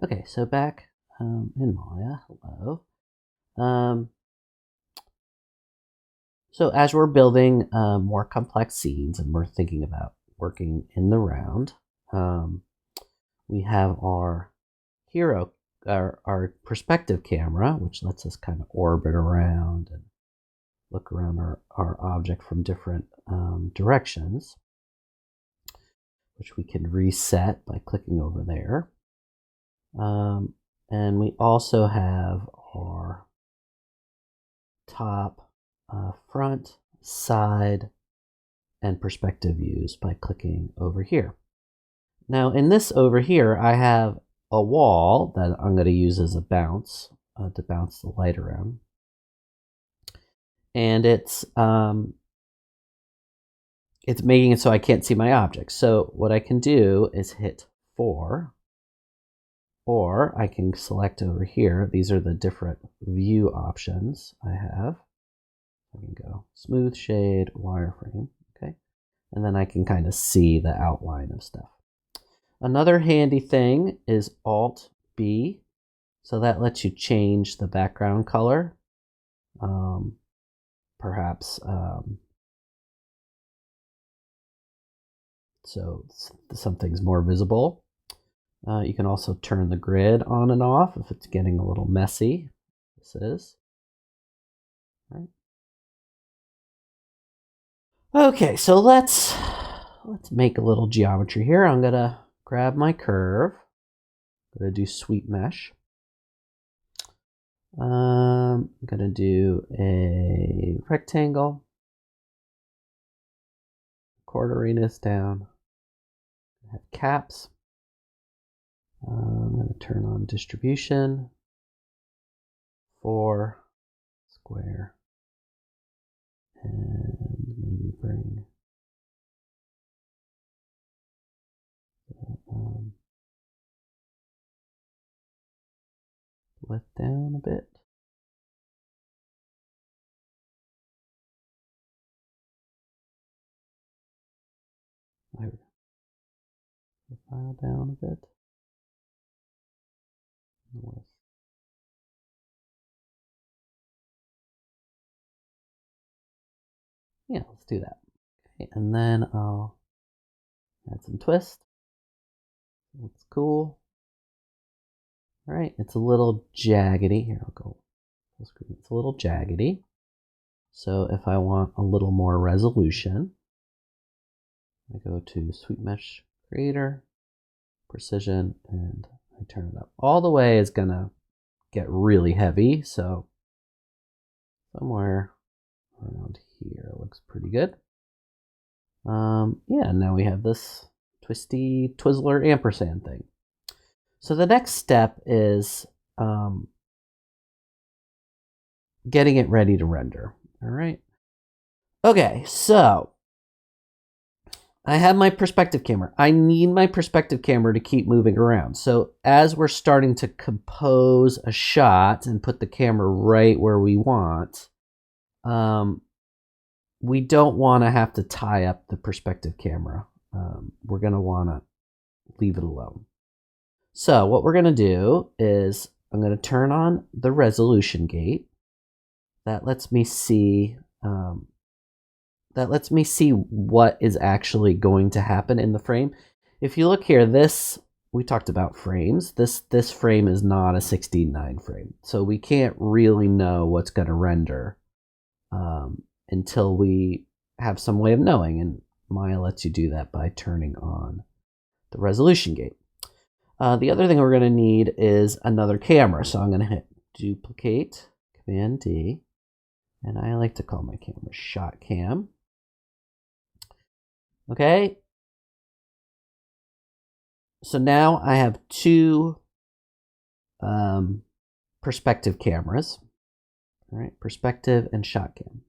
Okay, so back in Maya, hello. Um, so as we're building more complex scenes and we're thinking about working in the round, um, we have our hero, our perspective camera, which lets us kind of orbit around and look around our object from different directions, which we can reset by clicking over there. And we also have our top, front, side, and perspective views by clicking over here. Now in this over here, I have a wall that I'm going to use as a bounce to bounce the light around. And it's making it so I can't see my object. So what I can do is hit 4, or I can select over here. These are the different view options I have. I can go smooth shade, wireframe, okay? And then I can kind of see the outline of stuff. Another handy thing is Alt B. So that lets you change the background color. Perhaps so something's more visible. You can also turn the grid on and off if it's getting a little messy. This is. Right. Okay, so let's make a little geometry here. I'm gonna grab my curve. I'm gonna do sweep mesh. I'm gonna do a rectangle. Quarter radius down. I have caps. I'm gonna turn on distribution. 4 square. And maybe bring width down a bit. Profile down a bit. Width. Yeah, let's do that. Okay, and then I'll add some twist. Looks cool. All right, it's a little jaggedy. Here, I'll go full screen. It's a little jaggedy. So if I want a little more resolution, I go to Sweep Mesh Creator, Precision, and I turn it up. All the way is gonna get really heavy, so somewhere around here looks pretty good. Yeah, now we have this twisty Twizzler ampersand thing. So the next step is getting it ready to render. All right. Okay, so I have my perspective camera. I need my perspective camera to keep moving around. So as we're starting to compose a shot and put the camera right where we want, we don't want to have to tie up the perspective camera. We're going to want to leave it alone. So what we're going to do is I'm going to turn on the resolution gate. That lets me see what is actually going to happen in the frame. If you look here, we talked about frames. This frame is not a 16:9 frame, so we can't really know what's going to render until we have some way of knowing. And Maya lets you do that by turning on the resolution gate. The other thing we're going to need is another camera. So I'm going to hit duplicate, Command D, and I like to call my camera shot cam. Okay. So now I have 2 perspective cameras. All right, perspective and shot cam.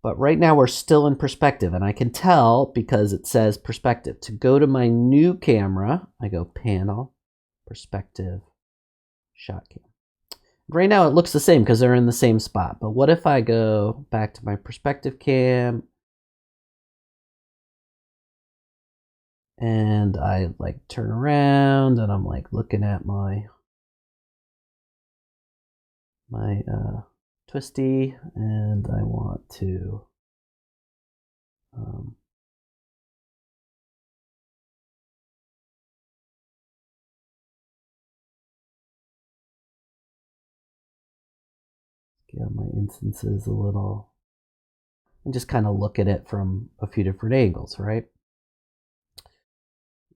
But right now we're still in perspective, and I can tell because it says perspective. To go to my new camera, I go panel, perspective, shot cam. Right now it looks the same because they're in the same spot. But what if I go back to my perspective cam And I like turn around and I'm like looking at my twisty, and I want to scale my instances a little and just kind of look at it from a few different angles, right?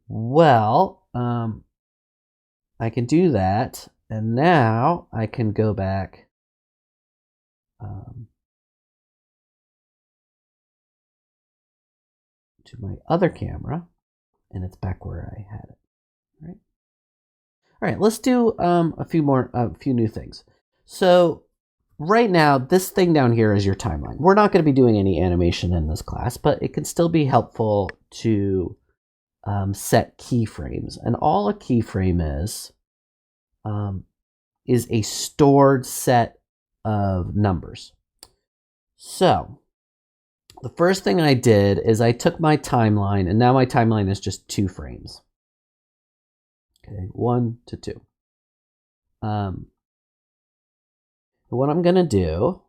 Well, I can do that, and now I can go back to my other camera, and it's back where I had it. Right. All right. Let's do a few new things. So right now, this thing down here is your timeline. We're not going to be doing any animation in this class, but it can still be helpful to set keyframes. And all a keyframe is a stored set of numbers. So the first thing I did is I took my timeline, and now my timeline is just 2 frames. Okay, 1 to 2. What I'm going to do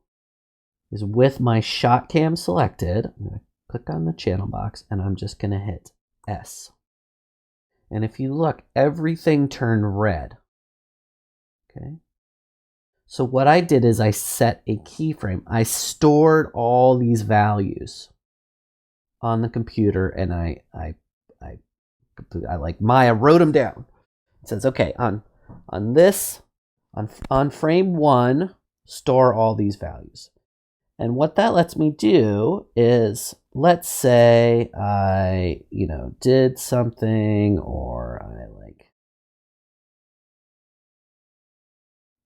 is with my shot cam selected, I'm going to click on the channel box, and I'm just going to hit S. And if you look, everything turned red. Okay. So what I did is I set a keyframe. I stored all these values on the computer, and I like Maya wrote them down. It says, okay, on frame 1, store all these values. And what that lets me do is, let's say I, did something, or I like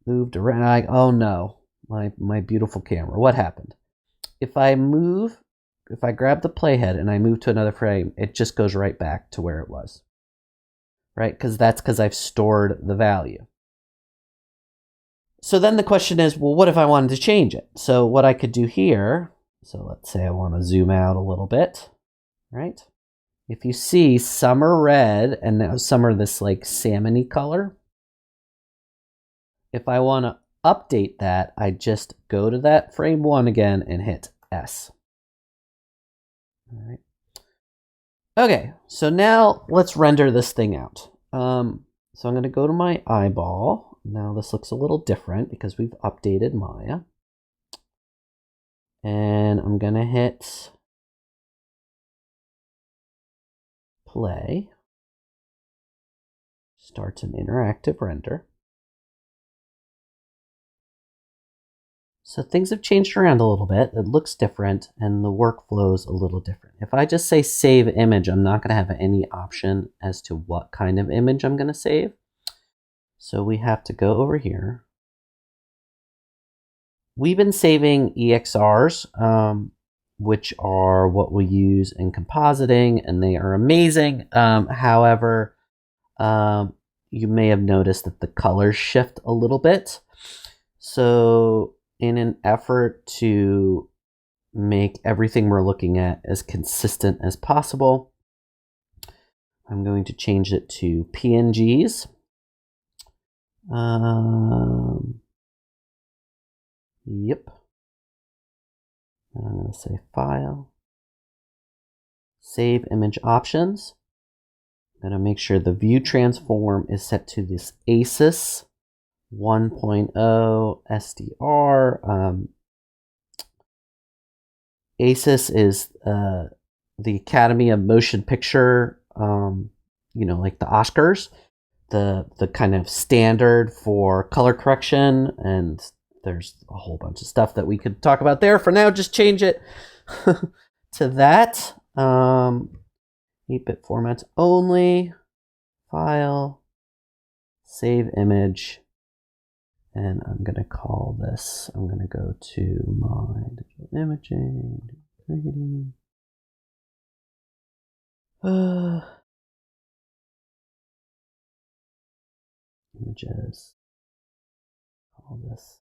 moved around. Oh no, my beautiful camera. What happened? If I grab the playhead and I move to another frame, it just goes right back to where it was. Right? Because I've stored the value. So then the question is, well, what if I wanted to change it? So what I could do here, so let's say I want to zoom out a little bit, right? If you see, some are red and now some are this like salmony color. If I want to update that, I just go to that frame 1 again and hit S. All right. Okay, so now let's render this thing out. So I'm going to go to my eyeball. Now this looks a little different because we've updated Maya. And I'm going to hit play. Starts an interactive render. So things have changed around a little bit. It looks different, and the workflow's a little different. If I just say save image, I'm not going to have any option as to what kind of image I'm going to save. So we have to go over here. We've been saving EXRs, which are what we use in compositing, and they are amazing. However, you may have noticed that the colors shift a little bit. So in an effort to make everything we're looking at as consistent as possible, I'm going to change it to PNGs. Yep. And I'm going to say File, Save Image Options. I'm going to make sure the View Transform is set to this ACES 1.0 SDR. ACES is the Academy of Motion Picture, like the Oscars, the kind of standard for color correction, and there's a whole bunch of stuff that we could talk about there. For now, just change it to that. 8-bit formats only. File, Save Image, and I'm going to call this, I'm going to go to my digital imaging, 3D. Images, call this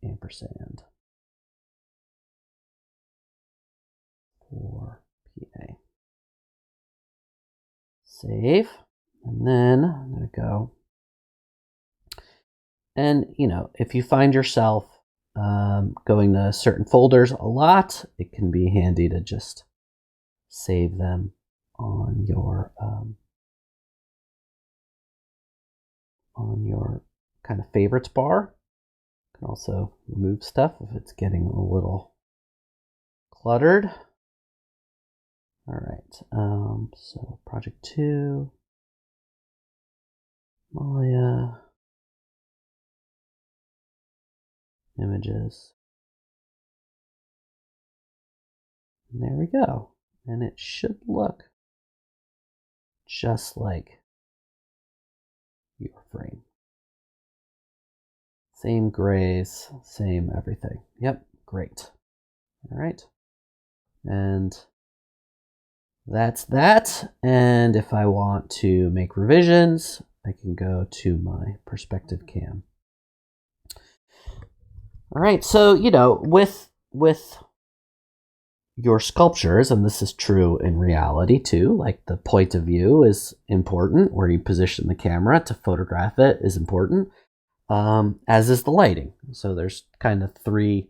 ampersand for PA. Save. And then I'm going to go. And, if you find yourself going to certain folders a lot, it can be handy to just save them on your kind of favorites bar. You can also remove stuff if it's getting a little cluttered. All right, so project 2, Maya, images. And there we go. And it should look just like your frame. Same grays, same everything. Yep, great. All right. And that's that. And if I want to make revisions, I can go to my perspective cam. All right, so, with your sculptures, and this is true in reality too, like the point of view is important, where you position the camera to photograph it is important, as is the lighting. So there's kind of three,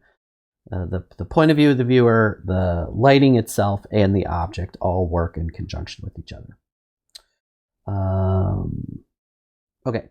the point of view of the viewer, the lighting itself, and the object all work in conjunction with each other. Okay,